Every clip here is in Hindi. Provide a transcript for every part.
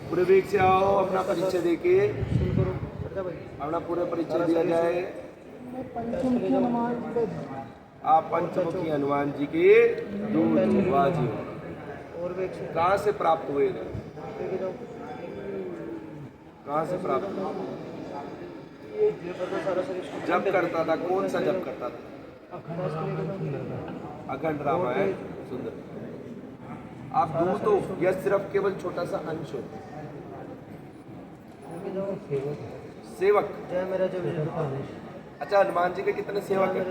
पूरे वेग से आओ, अपना परिचय देके अपना पूरा परिचय दिया जाए। आप पंचमुखी हनुमान जी के दूत वाजी हो। कहाँ से प्राप्त हुए? कहाँ से प्राप्त? जप करता था, कौन सा जप करता था? अखंड रामायण सुंदर। आप दूत हो या सिर्फ केवल छोटा सा अंश हो? सेवक। अच्छा, हनुमान जी के कितने सेवक हैं?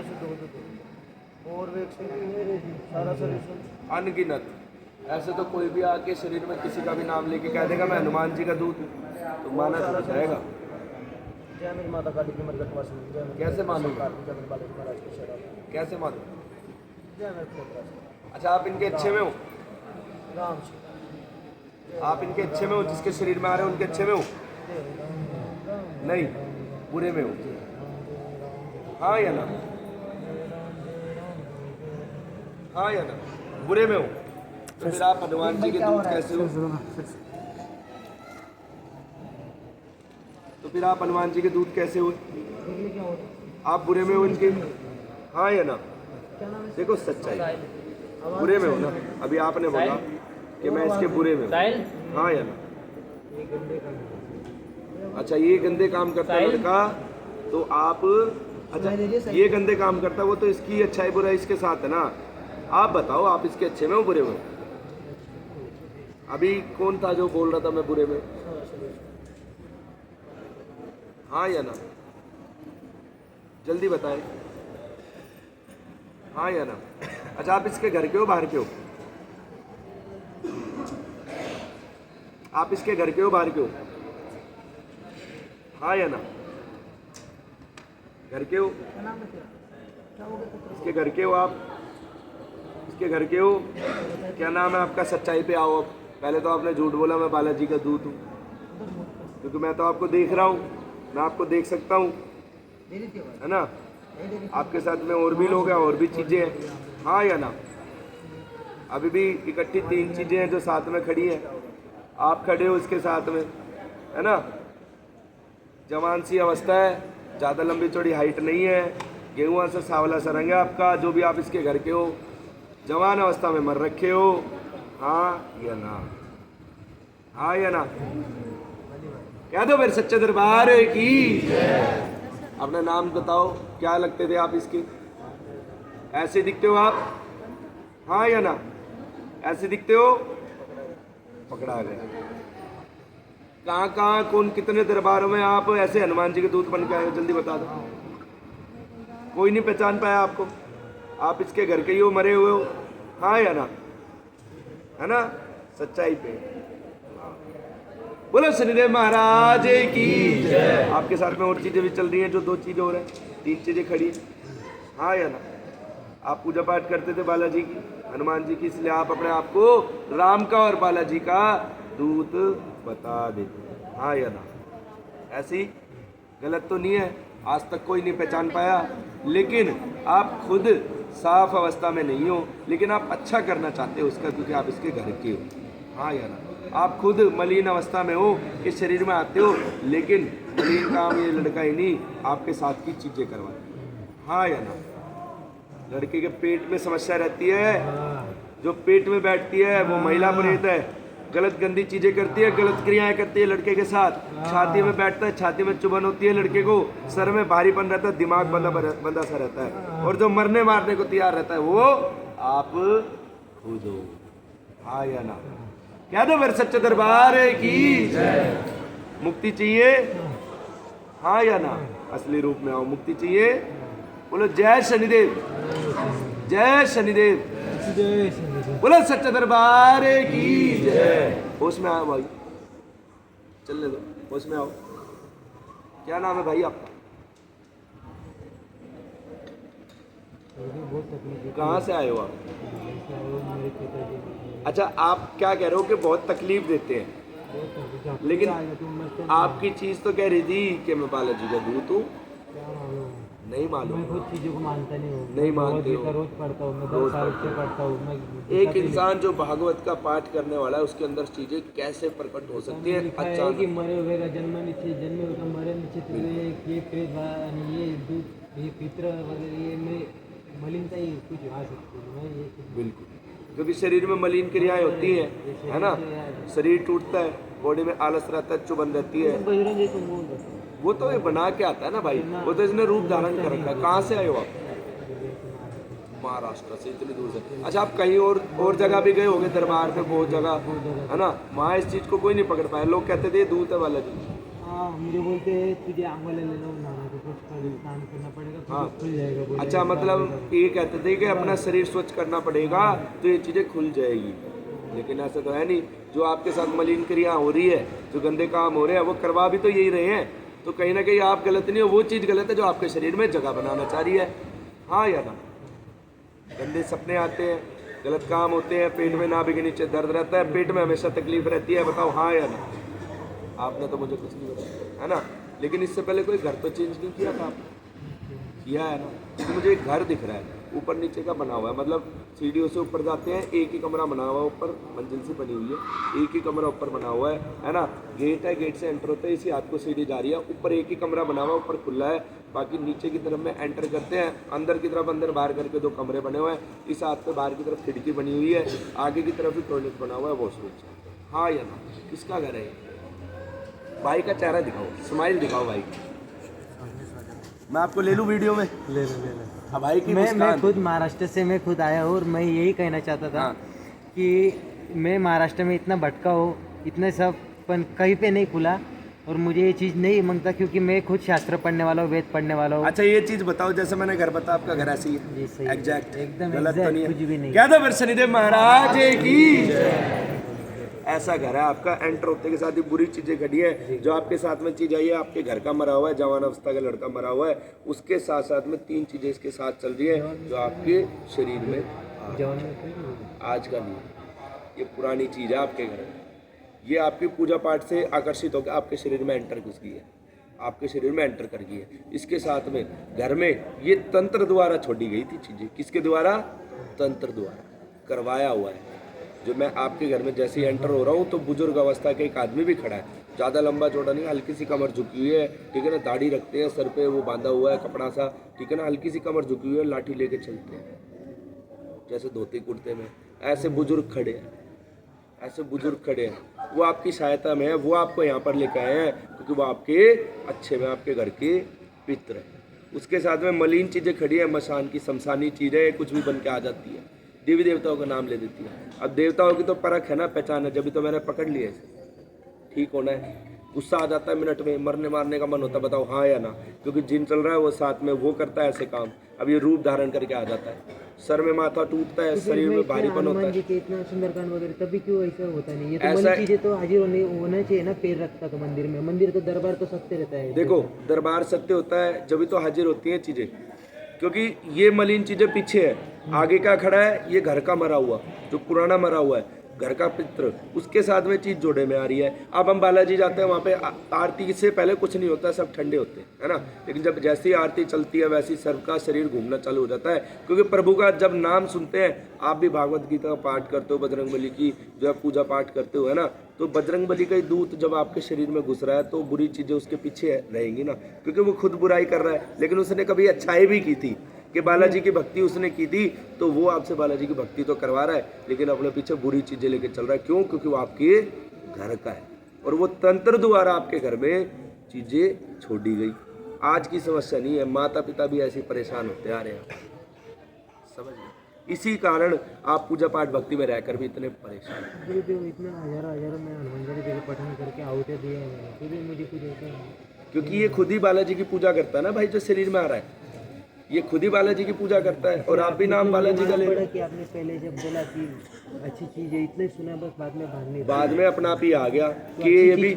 अनगिनत। ऐसे तो कोई भी आके शरीर में किसी का भी नाम लेके कह देगा मैं हनुमान जी का दूत हूँ, तो माना चल जाएगा। कैसे मालूम? कैसे मालूम? अच्छा, आप इनके अच्छे में हो? आप इनके अच्छे में हो? जिसके शरीर में आ रहे हो उनके अच्छे में हो? नहीं, बुरे में हो। हाँ या ना? हाँ या ना? बुरे में हो। तो फिर आप हनुमान जी के दूत कैसे हो? तो फिर आप हनुमान जी के दूत कैसे हुए? आप बुरे में हो इनके? हाँ या ना? देखो सच्चाई, बुरे में हो ना। अभी आपने बोला कि मैं इसके बुरे में हूँ, हाँ या ना? अच्छा, ये गंदे काम करता है लड़का, तो आप, अच्छा ये गंदे काम करता है वो, तो इसकी अच्छाई बुराई इसके साथ है ना। आप बताओ, आप इसके अच्छे में हो बुरे में? अभी कौन था जो बोल रहा था मैं बुरे में? हाँ या ना? जल्दी बताएं, हाँ या ना? अच्छा, आप इसके घर के हो बाहर के हो? आप इसके घर के हो बाहर के हो? हाँ या ना? घर के हो? इसके घर के हो आप? इसके घर के हो? क्या नाम है आपका? सच्चाई पे आओ। अब पहले तो आपने झूठ बोला मैं बालाजी का दूत हूँ, क्योंकि मैं तो आपको देख रहा हूँ, मैं आपको देख सकता हूँ, है ना? आपके साथ में और भी लोग हैं, और भी चीज़ें हैं, हाँ या ना? अभी भी इकट्ठी 3 चीज़ें हैं जो साथ में खड़ी हैं। आप खड़े हो इसके साथ में, है ना? जवान सी अवस्था है, ज़्यादा लंबी चौड़ी हाइट नहीं है, गेहुआ से सावला सा रंग है आपका, जो भी आप इसके घर के हो, जवान अवस्था में मर रखे हो, हाँ या ना? हाँ या ना? कह दो फिर सच्चे दरबार की। अपना नाम बताओ, क्या लगते थे आप इसके? ऐसे दिखते हो आप? हाँ या ना? ऐसे दिखते हो? पकड़ा गया। कहाँ कहाँ कौन कितने दरबारों में आप ऐसे हनुमान जी के दूत बन के आए हो? जल्दी बता दो। कोई नहीं पहचान पाया आपको? आप इसके घर के ही हो, मरे हुए हो, हाँ या ना? है ना? सच्चाई पे बोलो शनिदेव महाराज की जय। आपके साथ में और चीजें भी चल रही हैं, जो 2 चीजें हो रही हैं, 3 चीजें खड़ी हैं, हाँ या ना? आप पूजा पाठ करते थे बालाजी की, हनुमान जी की, इसलिए आप अपने आप को राम का और बालाजी का दूत बता देते, हाँ या ना? ऐसी गलत तो नहीं है, आज तक कोई नहीं पहचान पाया, लेकिन आप खुद साफ अवस्था में नहीं हो, लेकिन आप अच्छा करना चाहते हो उसका, क्योंकि आप इसके घर के हो, हाँ या ना? आप खुद मलिन अवस्था में हो, इस शरीर में आते हो, लेकिन मलिन काम ये लड़का ही नहीं आपके साथ की चीज़ें करवाते, हाँ या ना? लड़के के पेट में समस्या रहती है, जो पेट में बैठती है वो महिला प्रेत है, गलत गंदी चीजें करती है, गलत क्रियाएं करती है लड़के के साथ। छाती में बैठता है, छाती में चुभन होती है लड़के को, सर में भारीपन रहता है, दिमाग बंदा सा रहता है, और जो मरने मारने को तैयार रहता है वो आप खुद हो, हाँ या ना? कह दो फिर सच्चे दरबार की जय। मुक्ति चाहिए, हाँ या ना? असली रूप में आओ, मुक्ति चाहिए, बोलो जय शनिदेव, जय शनिदेव, बोलो सच्चे दरबार की जय। होश में आओ भाई, चलने दो, होश में आओ। क्या नाम है भाई आपका? कहाँ से आए हो आप? अच्छा, आप क्या कह रहे हो कि बहुत तकलीफ देते हैं, लेकिन आपकी चीज तो कह रही थी कि मैं बालाजी का दूत हूँ। नहीं मालूम, मैं कुछ चीज़ों को मानता नहीं हूँ, नहीं मानते हो। रोज पढ़ता हूँ, मैं रोज 10 साल पढ़ते से पढ़ता हूँ मैं। एक इंसान जो भागवत का पाठ करने वाला है उसके अंदर चीजें कैसे प्रकट हो सकती है लिखा है कि अचानक। मरे हुए का जन्म निश्चित, जन्मे हुए का मरे निश्चित, ये प्रेत आणि ये दूध, ये पित्र वगैरह, ये में मलिनता ही कुछ आ सकती है। मैं ये बिल्कुल, क्योंकि शरीर में मलिन क्रियाएं होती हैं, है ना, शरीर टूटता है, बॉडी में आलस रहता है, चुभन रहती है। बजरंग जी को बोल देता हूँ। वो तो ये बना के आता है ना भाई, वो तो इसने रूप धारण कर रखा है। कहाँ से आए हो आप? महाराष्ट्र से, इतनी दूर से। अच्छा, आप कहीं और जगह भी गए होंगे, दरबार में बहुत जगह, है ना, वहाँ इस चीज को कोई नहीं पकड़ पाया। लोग कहते थे दूत है बालाजी। हाँ, मुझे बोलते हैं तुझे आंगवा ले लेना, नहाना तो कुछ स्नान करना पड़ेगा, हाँ। खुल जाएगा। बोले अच्छा, मतलब ये कहते थे कि अपना शरीर स्वच्छ करना पड़ेगा तो ये चीजें खुल जाएगी, लेकिन ऐसा तो है नहीं। जो आपके साथ मलिन क्रिया हो रही है, जो गंदे काम हो रहे हैं, वो करवा भी तो यही रहे हैं। तो कहीं ना कहीं आप गलत नहीं हो, वो चीज़ गलत है जो आपके शरीर में जगह बनाना चाह रही है। हाँ या ना? गंदे सपने आते हैं, गलत काम होते हैं, पेट में नाभि के नीचे दर्द रहता है, पेट में हमेशा तकलीफ रहती है। बताओ हाँ या ना? आपने तो मुझे कुछ नहीं बताया, है ना। लेकिन इससे पहले कोई घर तो चेंज नहीं किया था आपने? किया है ना। तो मुझे एक घर दिख रहा है, ऊपर नीचे का बना हुआ है, मतलब सीढ़ियों से ऊपर जाते हैं, एक ही कमरा बना हुआ है, ऊपर मंजिल से बनी हुई है, एक ही कमरा ऊपर बना हुआ है ना। गेट है, गेट से एंटर होते हैं, इसी हाथ को सीढ़ी जा रही है, ऊपर एक ही कमरा बना हुआ है, ऊपर खुला है। बाकी नीचे की तरफ में एंटर करते हैं, अंदर की तरफ अंदर बाहर करके 2 कमरे बने हुए हैं। इस हाथ पे बाहर की तरफ खिड़की बनी हुई है, आगे की तरफ भी टॉयलेट बना हुआ है, वॉशरूम। हाँ या ना? किसका घर है? भाई का चेहरा दिखाओ, स्माइल दिखाओ भाई। मैं आपको ले लूँ वीडियो में? ले ले। हाँ भाई की मैं खुद महाराष्ट्र से मैं खुद आया हूँ, और मैं यही कहना चाहता था कि मैं महाराष्ट्र में इतना भटका हूँ, इतने सब पर कहीं पे नहीं खुला, और मुझे ये चीज़ नहीं मांगता, क्योंकि मैं खुद शास्त्र पढ़ने वाला हूँ, वेद पढ़ने वाला हूँ। अच्छा, ये चीज़ बताओ, जैसे मैंने घर बताया, आपका घर ऐसी है? जी सही, एग्जैक्ट, एकदम गलत तो नहीं है? कुछ भी नहीं। क्या था शनिदेव महाराज की? ऐसा घर है आपका। एंटर होते के साथ ही बुरी चीजें घटी है। जो आपके साथ में चीज आई है, आपके घर का मरा हुआ है, जवान अवस्था का लड़का मरा हुआ है, उसके साथ साथ में 3 चीजें इसके साथ चल रही है जो आपके शरीर में आज का नहीं है। ये पुरानी चीज है आपके घर में, ये आपकी पूजा पाठ से आकर्षित होकर आपके शरीर में एंटर घुस गई है, आपके शरीर में एंटर कर गई है। इसके साथ में घर में ये तंत्र द्वारा छोड़ी गई थी चीजें। किसके द्वारा? तंत्र द्वारा करवाया हुआ है। जो मैं आपके घर में जैसे ही एंटर हो रहा हूँ, तो बुजुर्ग अवस्था के एक आदमी भी खड़ा है, ज़्यादा लंबा चौड़ा नहीं, हल्की सी कमर झुकी हुई है, ठीक है ना, दाढ़ी रखते हैं, सर पे वो बांधा हुआ है कपड़ा सा, ठीक है ना, हल्की सी कमर झुकी हुई है, लाठी लेके चलते हैं जैसे धोती कुर्ते में। ऐसे बुजुर्ग खड़े हैं, ऐसे बुजुर्ग खड़े हैं, वो आपकी सहायता में है, वो आपको यहाँ पर लेकर आए हैं, क्योंकि वो आपके अच्छे में, आपके घर के पित्र हैं। उसके साथ में मलिन चीज़ें खड़ी है, मशान की शमशानी चीज़ें, कुछ भी बन के आ जाती है, देवी देवताओं का नाम ले देती है। अब देवताओं की तो परख है ना, पहचान है, जब भी तो मैंने पकड़ लिया इसे। ठीक होना है, गुस्सा आ जाता है मिनट में, मरने मारने का मन होता है। बताओ हाँ या ना? क्योंकि जिन चल रहा है वो साथ में वो करता है ऐसे काम। अब ये रूप धारण करके आ जाता है, सर में माथा टूटता है, शरीर में भारीपन होता है। इतना सुंदरकांड वगैरह, तभी क्यों ऐसा होता नहीं? ये तो मलिन चीजें तो हाजिर होना चाहिए ना। पैर रखता तो मंदिर में, मंदिर तो दरबार तो सत्य रहता है। देखो, दरबार सत्य होता है जब भी तो हाजिर होती हैं चीजें, क्योंकि ये मलिन चीजें पीछे है, आगे क्या खड़ा है? ये घर का मरा हुआ, जो पुराना मरा हुआ है, घर का पित्र, उसके साथ में चीज जोड़े में आ रही है। अब हम बालाजी जाते हैं, वहाँ पे आरती से पहले कुछ नहीं होता, सब ठंडे होते हैं, है ना। लेकिन जब जैसे ही आरती चलती है, वैसे ही सबका शरीर घूमना चालू हो जाता है, क्योंकि प्रभु का जब नाम सुनते हैं। आप भी भागवत गीता का पाठ करते हो, बजरंगबली की जो है पूजा पाठ करते हो, है ना, तो बजरंगबली का ही दूत जब आपके शरीर में घुस रहा है, तो बुरी चीजें उसके पीछे रहेंगी ना, क्योंकि वो खुद बुराई कर रहा है, लेकिन उसने कभी अच्छाई भी की थी कि बालाजी की भक्ति उसने की थी, तो वो आपसे बालाजी की भक्ति तो करवा रहा है, लेकिन अपने पीछे बुरी चीजें लेके चल रहा है। क्यों? क्योंकि वो आपके घर का है, और वो तंत्र द्वारा आपके घर में चीजें छोड़ी गई। आज की समस्या नहीं है, माता पिता भी ऐसे परेशान होते आ रहे हैं, समझ गए। इसी कारण आप पूजा पाठ भक्ति में रहकर भी इतने परेशान हैं। इतना हजारों में हनुमान जी के पठन करके आहुति दिए हैं, फिर भी मुझे कुछ ऐसा नहीं। क्योंकि ये खुद ही बालाजी की पूजा करता है ना भाई, जो शरीर में आ रहा है, ये खुद ही बालाजी की पूजा करता है, और आप भी नाम बालाजी का ले रहे हैं। कि आपने पहले जब बोला कि अच्छी चीज है, इतने सुना, बस बाद में भागने, बाद में अपना आप ही आ गया कि ये भी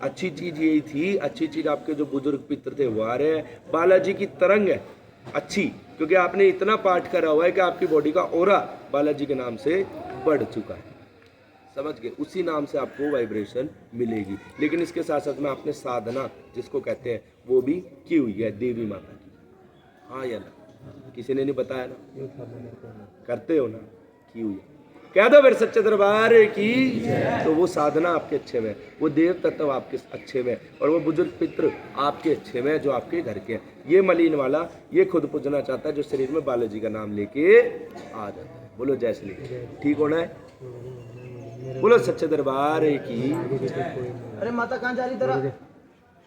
अच्छी चीज यही थी। अच्छी चीज आपके जो बुजुर्ग पितर थे वो आ रहे हैं, बालाजी की तरंग है अच्छी, क्योंकि आपने इतना पाठ करा हुआ है कि आपकी बॉडी का ऑरा बालाजी के नाम से बढ़ चुका है, समझ गए। उसी नाम से आपको वाइब्रेशन मिलेगी। लेकिन इसके साथ साथ में आपने साधना जिसको कहते हैं वो भी की हुई है देवी माता की, हाँ या ना? किसी ने नहीं बताया ना? करते हो ना? की हुई कह दो फिर सच्चे दरबार की। तो वो साधना आपके अच्छे में, वो देव तत्व आपके अच्छे में, और वो बुजुर्ग पितृ आपके अच्छे में जो आपके घर के हैं। ये मलिन वाला ये खुद पूजना चाहता है जो शरीर में बालाजी का नाम लेके आ जाता है। बोलो जय श्री। ठीक होना है। बोलो सच्चे दरबार की। अरे माता कहाँ जा रही तेरा?